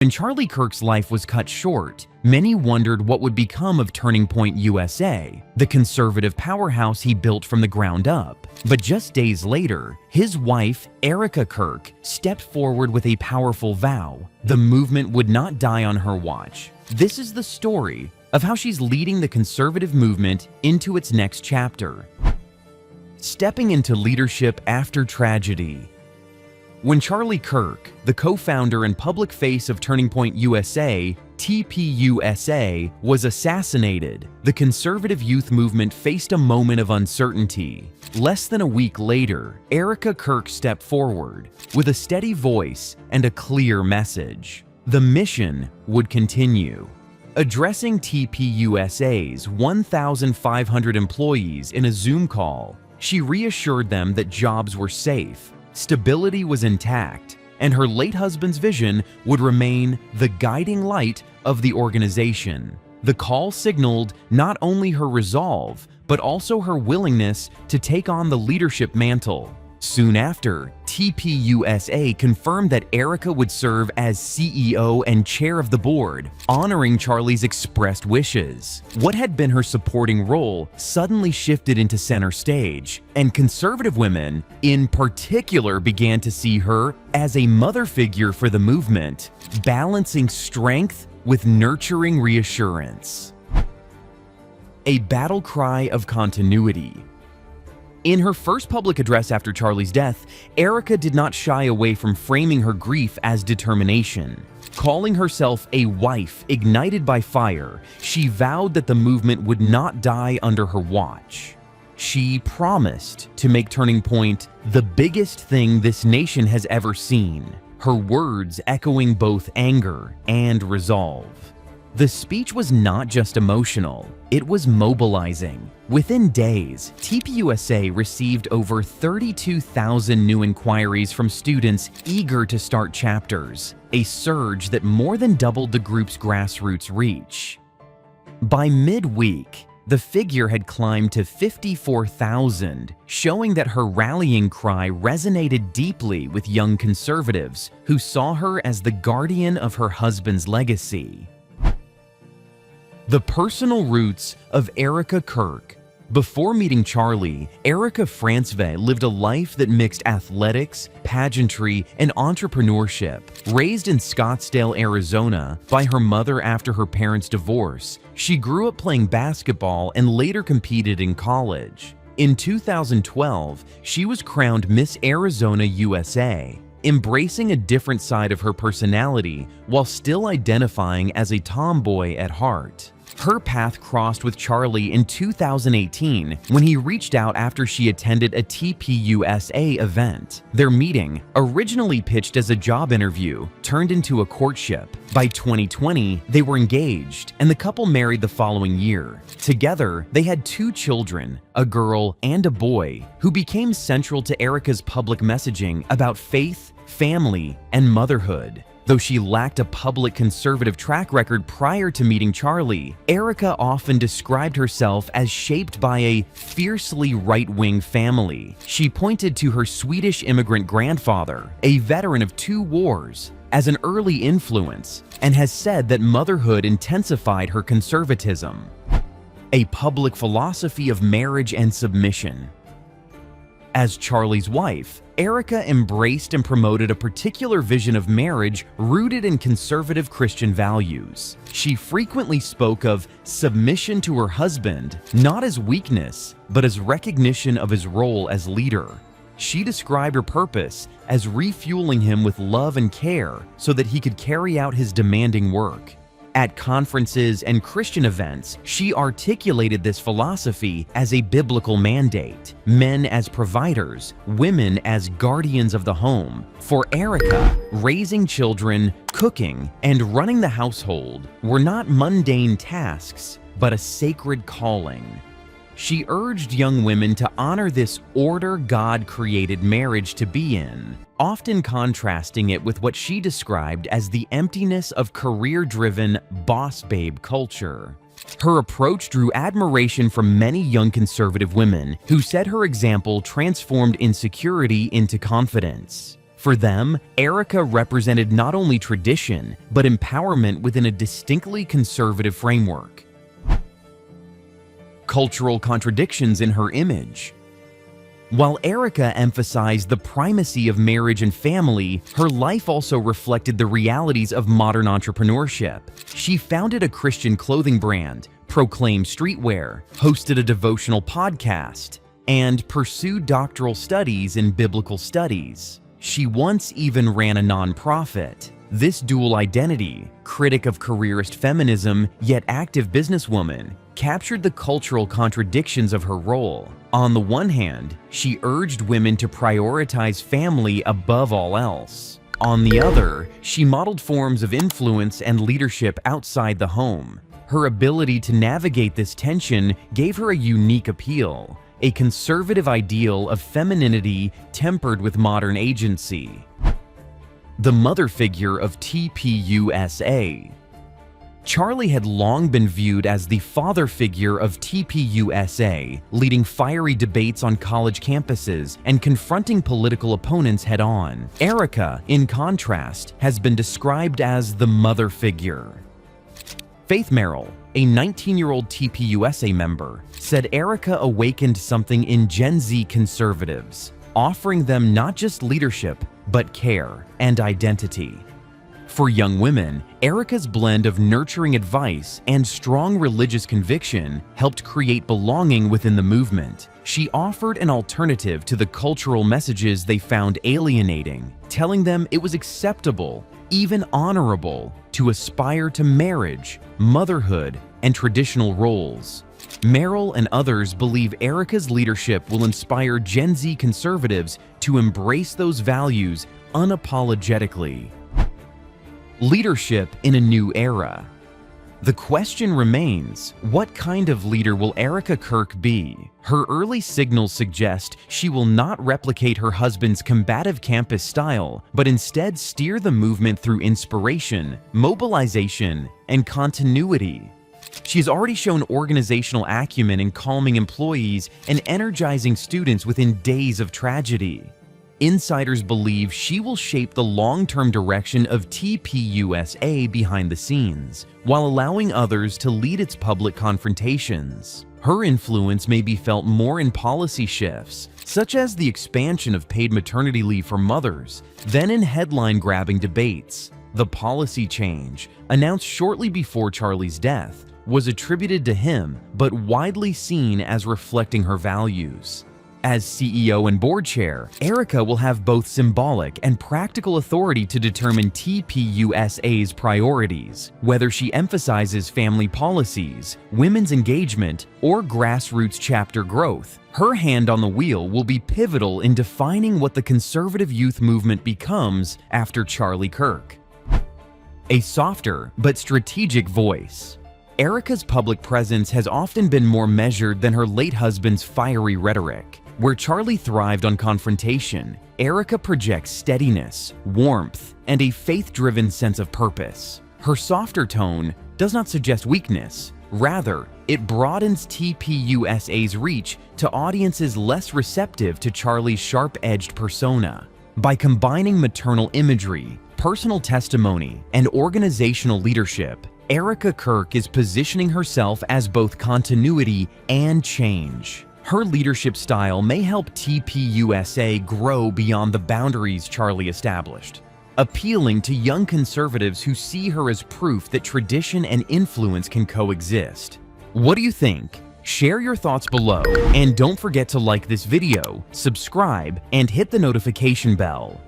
When Charlie Kirk's life was cut short, many wondered what would become of Turning Point USA, the conservative powerhouse he built from the ground up. But just days later, his wife, Erika Kirk, stepped forward with a powerful vow: the movement would not die on her watch. This is the story of how she's leading the conservative movement into its next chapter. Stepping into leadership after tragedy. When Charlie Kirk, the co-founder and public face of Turning Point USA, TPUSA, was assassinated, the conservative youth movement faced a moment of uncertainty. Less than a week later, Erika Kirk stepped forward with a steady voice and a clear message. The mission would continue. Addressing TPUSA's 1,500 employees in a Zoom call, she reassured them that jobs were safe, stability was intact, and her late husband's vision would remain the guiding light of the organization. The call signaled not only her resolve, but also her willingness to take on the leadership mantle. Soon after, TPUSA confirmed that Erika would serve as CEO and chair of the board, honoring Charlie's expressed wishes. What had been her supporting role suddenly shifted into center stage, and conservative women, in particular, began to see her as a mother figure for the movement, balancing strength with nurturing reassurance. A battle cry of continuity. In her first public address after Charlie's death, Erika did not shy away from framing her grief as determination. Calling herself a wife ignited by fire, she vowed that the movement would not die under her watch. She promised to make Turning Point the biggest thing this nation has ever seen, her words echoing both anger and resolve. The speech was not just emotional, it was mobilizing. Within days, TPUSA received over 32,000 new inquiries from students eager to start chapters, a surge that more than doubled the group's grassroots reach. By midweek, the figure had climbed to 54,000, showing that her rallying cry resonated deeply with young conservatives who saw her as the guardian of her husband's legacy. The personal roots of Erika Kirk. Before meeting Charlie, Erika Francevay lived a life that mixed athletics, pageantry, and entrepreneurship. Raised in Scottsdale, Arizona, by her mother after her parents' divorce, she grew up playing basketball and later competed in college. In 2012, she was crowned Miss Arizona USA, embracing a different side of her personality while still identifying as a tomboy at heart. Her path crossed with Charlie in 2018 when he reached out after she attended a TPUSA event. Their meeting, originally pitched as a job interview, turned into a courtship. By 2020, they were engaged, and the couple married the following year. Together, they had 2 children, a girl and a boy, who became central to Erika's public messaging about faith, family, and motherhood. Though she lacked a public conservative track record prior to meeting Charlie, Erika often described herself as shaped by a fiercely right-wing family. She pointed to her Swedish immigrant grandfather, a veteran of 2 wars, as an early influence, and has said that motherhood intensified her conservatism. A public philosophy of marriage and submission. As Charlie's wife, Erika embraced and promoted a particular vision of marriage rooted in conservative Christian values. She frequently spoke of submission to her husband, not as weakness, but as recognition of his role as leader. She described her purpose as refueling him with love and care so that he could carry out his demanding work. At conferences and Christian events, she articulated this philosophy as a biblical mandate: men as providers, women as guardians of the home. For Erika, raising children, cooking, and running the household were not mundane tasks, but a sacred calling. She urged young women to honor this order God created marriage to be in, often contrasting it with what she described as the emptiness of career-driven boss babe culture. Her approach drew admiration from many young conservative women who said her example transformed insecurity into confidence. For them, Erika represented not only tradition, but empowerment within a distinctly conservative framework. Cultural contradictions in her image. While Erika emphasized the primacy of marriage and family, her life also reflected the realities of modern entrepreneurship. She founded a Christian clothing brand, proclaimed streetwear, hosted a devotional podcast, and pursued doctoral studies in biblical studies. She once even ran a nonprofit. This dual identity, critic of careerist feminism yet active businesswoman, captured the cultural contradictions of her role. On the one hand, she urged women to prioritize family above all else. On the other, she modeled forms of influence and leadership outside the home. Her ability to navigate this tension gave her a unique appeal, a conservative ideal of femininity tempered with modern agency. The mother figure of TPUSA. Charlie had long been viewed as the father figure of TPUSA, leading fiery debates on college campuses and confronting political opponents head-on. Erika, in contrast, has been described as the mother figure. Faith Merrill, a 19-year-old TPUSA member, said Erika awakened something in Gen Z conservatives, offering them not just leadership, but care and identity. For young women, Erika's blend of nurturing advice and strong religious conviction helped create belonging within the movement. She offered an alternative to the cultural messages they found alienating, telling them it was acceptable, even honorable, to aspire to marriage, motherhood, and traditional roles. Merrill and others believe Erika's leadership will inspire Gen Z conservatives to embrace those values unapologetically. Leadership in a new era. The question remains, what kind of leader will Erika Kirk be? Her early signals suggest she will not replicate her husband's combative campus style, but instead steer the movement through inspiration, mobilization, and continuity. She has already shown organizational acumen in calming employees and energizing students within days of tragedy. Insiders believe she will shape the long-term direction of TPUSA behind the scenes, while allowing others to lead its public confrontations. Her influence may be felt more in policy shifts, such as the expansion of paid maternity leave for mothers, than in headline-grabbing debates. The policy change, announced shortly before Charlie's death, was attributed to him, but widely seen as reflecting her values. As CEO and board chair, Erika will have both symbolic and practical authority to determine TPUSA's priorities, whether she emphasizes family policies, women's engagement, or grassroots chapter growth. Her hand on the wheel will be pivotal in defining what the conservative youth movement becomes after Charlie Kirk. A softer but strategic voice. Erika's public presence has often been more measured than her late husband's fiery rhetoric. Where Charlie thrived on confrontation, Erika projects steadiness, warmth, and a faith-driven sense of purpose. Her softer tone does not suggest weakness. Rather, it broadens TPUSA's reach to audiences less receptive to Charlie's sharp-edged persona. By combining maternal imagery, personal testimony, and organizational leadership, Erika Kirk is positioning herself as both continuity and change. Her leadership style may help TPUSA grow beyond the boundaries Charlie established, appealing to young conservatives who see her as proof that tradition and influence can coexist. What do you think? Share your thoughts below, and don't forget to like this video, subscribe, and hit the notification bell.